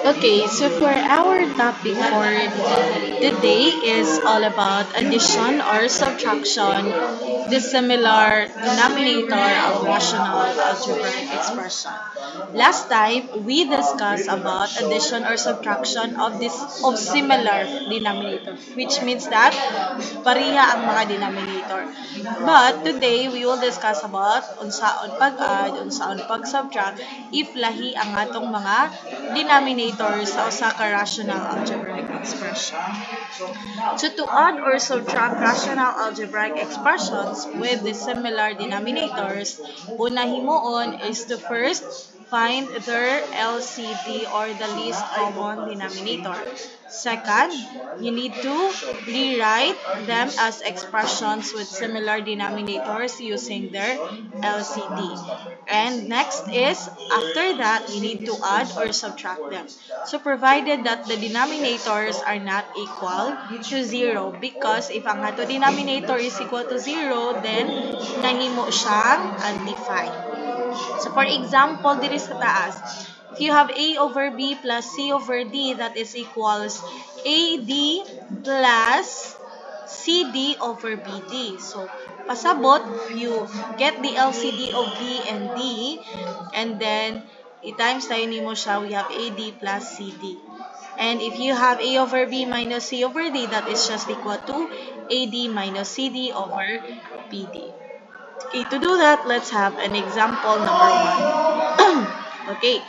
Okay, so for our topic for today is all about addition or subtraction, the similar denominator of rational algebraic expression. Last time we discussed about addition or subtraction of similar denominator, which means that pareha ang mga denominator. But today we will discuss about unsaon pag-add, unsaon pag-subtract if lahi ang atong mga denominators sa usa ka rational algebraic expression. So to add or subtract rational algebraic expressions with the similar denominators, una himuon is to first find their LCD or the least common denominator. Second, you need to rewrite them as expressions with similar denominators using their LCD. And next is, after that, you need to add or subtract them. So provided that the denominators are not equal to 0, because if ang ato denominator is equal to 0, then nahimo siyang undefined. So for example, diri sa taas, if you have A over B plus C over D, that is equals AD plus CD over BD. So pasabot, you get the LCD of B and D, and then i-times tayo nimo siya, we have AD plus CD. And if you have A over B minus C over D, that is just equal to AD minus CD over BD. Okay, to do that, let's have an example number 1. Okay.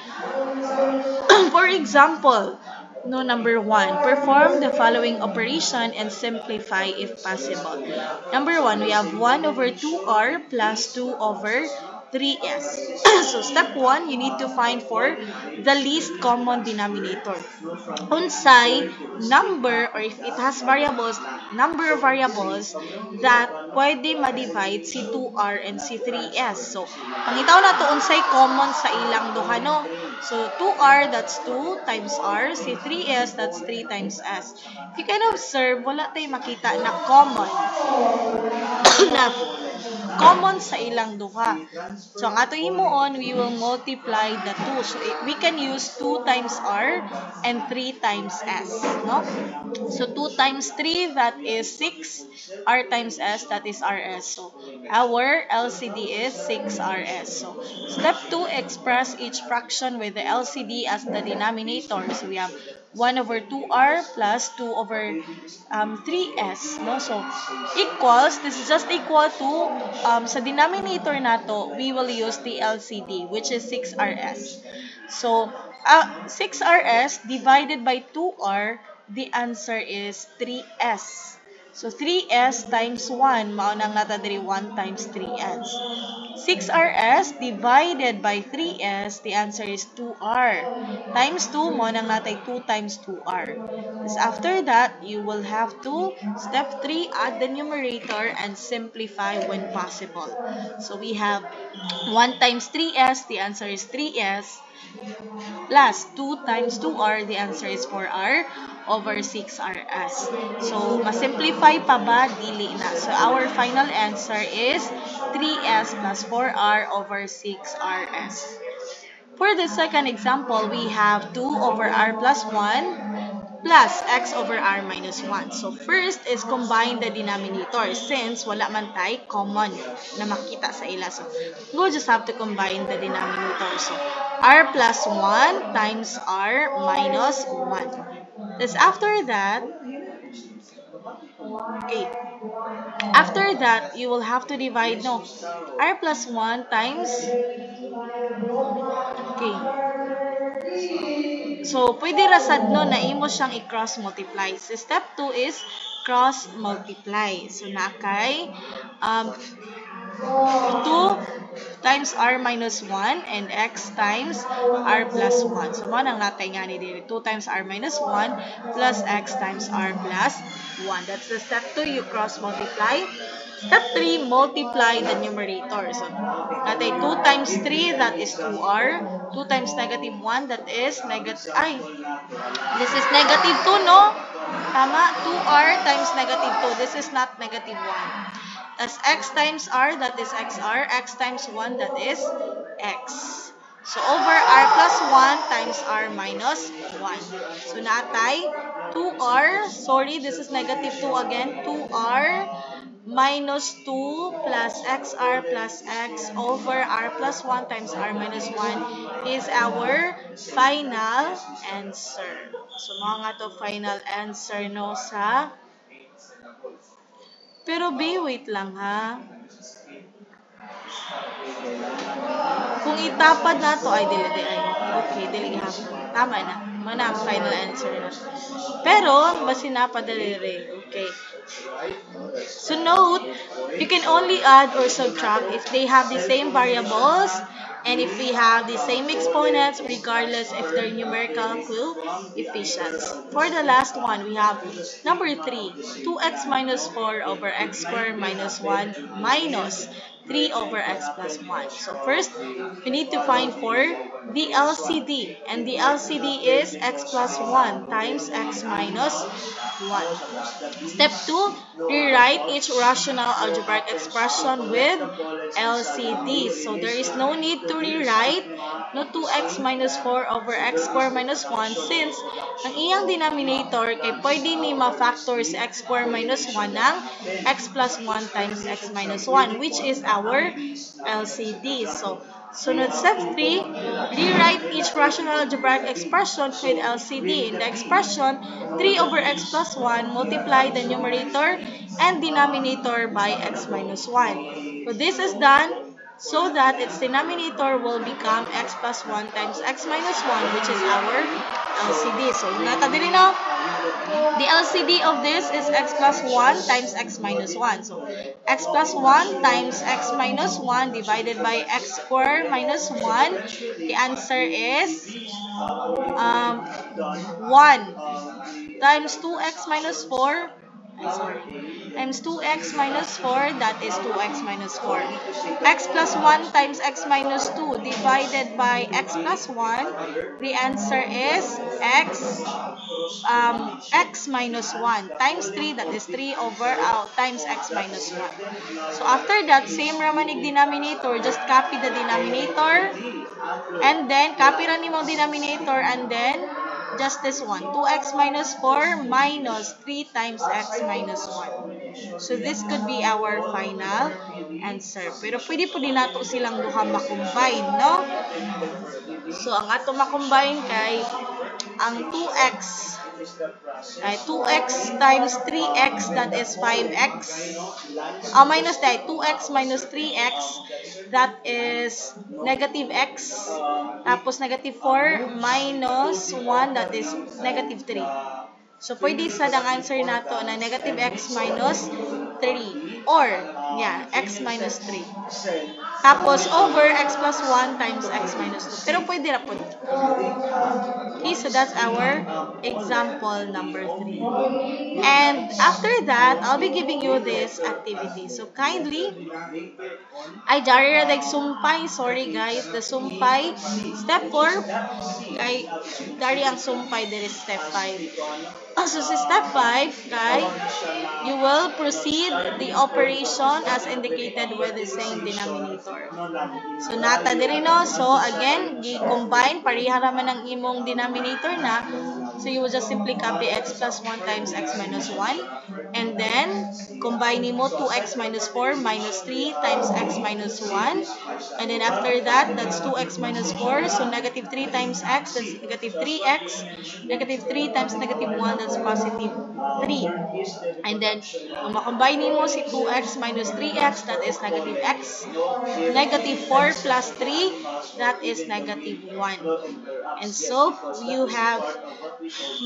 For example, number 1, perform the following operation and simplify if possible. Number 1, we have 1 over 2r plus 2 over 3s. So step 1, you need to find for the least common denominator. Unsay number, or if it has variables, number of variables that pwede ma-divide si 2r and si 3s. So pangitaw na to unsay common sa ilang duha, no? So 2r, that's 2 times r. Si 3s, that's 3 times s. If you can observe, wala tayong makita na common na common sa ilang duha. So ang ato himuon, we will multiply the 2. So we can use 2 times r and 3 times s, no? So 2 times 3, that is 6. R times s, that is rs. So our LCD is 6rs. So step 2, express each fraction with the LCD as the denominator. So we have 1 over 2r plus 2 over 3s, no? So equals, this is just equal to sa denominator nato, we will use the LCD, which is 6rs. So 6rs divided by 2r, the answer is 3s. So 3s times 1, mao nang nata diri 1 times 3s. 6rs divided by 3s, the answer is 2r. Times 2, mao nang natay 2 times 2r. Because after that, you will have to, step 3, add the numerator and simplify when possible. So we have 1 times 3s, the answer is 3s, plus 2 times 2r, the answer is 4r over 6rs. So, masimplify pa ba? Dili na. So, our final answer is 3s plus 4r over 6rs. For the second example, we have 2 over r plus 1 plus x over r minus 1. So, first is combine the denominator since wala man tay common na makita sa ila. So, we'll just have to combine the denominator. So, r plus 1 times r minus 1. This after that, okay, after that, you will have to divide, no, r plus 1 times, okay, so pwede rasad no, na imo siyang i-cross multiply. So step 2 is cross multiply. So nakay 2 times r minus 1 and x times r plus 1. So, mo nang natay nga ni diri. 2 times r minus 1 plus x times r plus 1. That's the step 2. You cross multiply. Step 3, multiply the numerator. So, natay 2 times 3, that is 2r. 2 times negative 1, that is negative, this is negative 2, no? Tama? 2r times negative 2. This is not negative 1. As x times r, that is xr. X times 1, that is x. So over r plus 1 times r minus 1. So natay 2r, sorry, this is negative 2 again, 2r minus 2 plus xr plus x over r plus 1 times r minus 1 is our final answer. So mga nga to final answer no sa... Pero be, wait lang ha. Kung itapad na to, ay dili di ay. Okay, dili gihapon. Tama na. Mana ang final answer na. Pero, basi napadali rin. Okay. So note, you can only add or subtract if they have the same variables and if we have the same exponents regardless if their numerical coefficients. For the last one, we have number 3, 2x minus 4 over x squared minus 1 minus 3 over x plus 1. So first, we need to find for the LCD. And the LCD is x plus 1 times x minus 1. Step 2, rewrite each rational algebraic expression with LCD. So there is no need to rewrite no 2x minus 4 over x squared minus 1 since ang iyang denominator kay pwede ni ma-factor sa x squared minus 1 ng x plus 1 times x minus 1 which is our LCD. So sunod step 3, rewrite each rational algebraic expression with LCD. In the expression, 3 over x plus 1, multiply the numerator and denominator by x minus 1. So this is done so that its denominator will become x plus 1 times x minus 1 which is our LCD. So natadiri na. The LCD of this is x plus 1 times x minus 1. So, x plus 1 times x minus 1 divided by x squared minus 1. The answer is 1 times 2x minus 4. Sorry. Times 2x minus 4, that is 2x minus 4. X plus 1 times x minus 2 divided by x plus 1. The answer is x minus 1 times 3, that is 3 over times x minus 1. So after that, same ramanig denominator, just copy the denominator and then copy rin mo denominator and then just this one, 2x minus 4 minus 3 times x minus 1. So this could be our final answer. Pero pwede po din nato silang duha makombine, no? So ang ato makombine kay ang 2x ay 2x times 3x, that is 5x. Minus that, 2x minus 3x, that is negative x. Tapos negative 4 minus 1, that is negative 3. So pwede sa dang answer nato na negative x minus 3 or x minus 3. Tapos over x plus 1 times x minus 2. Pero pwede na po. Okay, so that's our example number 3. And after that, I'll be giving you this activity. So kindly, ay dari ra sumpay, sorry guys, the sumpay step 4 kay dari ang sumpay there is step 5. So sa step 5, kay you will proceed the operation as indicated with the same denominator. So nata diri no, so again, gi-combine pareha raman ang imong denominator na. So you will just simply copy x plus 1 times x minus 1 and then combine mo 2x minus 4 minus 3 times x minus 1 and then after that, that's 2x minus 4, so negative 3 times x, that's negative 3x, negative 3 times negative 1, that's positive 3. And then, kung makombine mo si 2x minus 3x, that is negative x, negative 4 plus 3, that is negative 1. And so, you have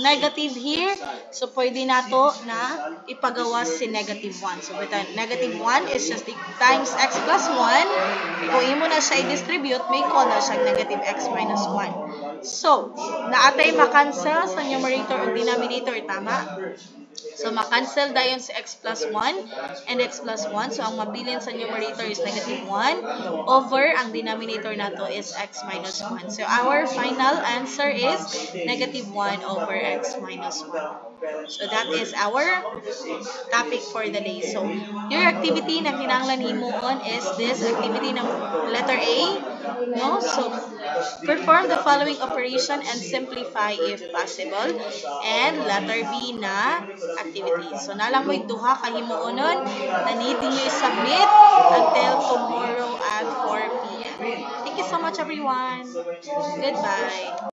negative here. So, pwede na to na ipagawas si negative 1. So, negative 1 is just times x plus 1. Kung imo na siya i-distribute, may call na siya negative x minus 1. So, naatay makancel sa numerator o denominator, tama? So, makancel dayon si x plus 1 and x plus 1. So, ang mabilin sa numerator is negative 1 over ang denominator nato is x minus 1. So, our final answer is negative 1 over x minus 1. So, that is our topic for the day. So, your activity na kinahanglan himuon is this activity ng letter A. No? So, Perform the following operation and simplify if possible. And letter B na activities. So nalang mo'y duha ka himuonon na need ninyo i-submit until tomorrow at 4 p.m. Thank you so much everyone. Goodbye.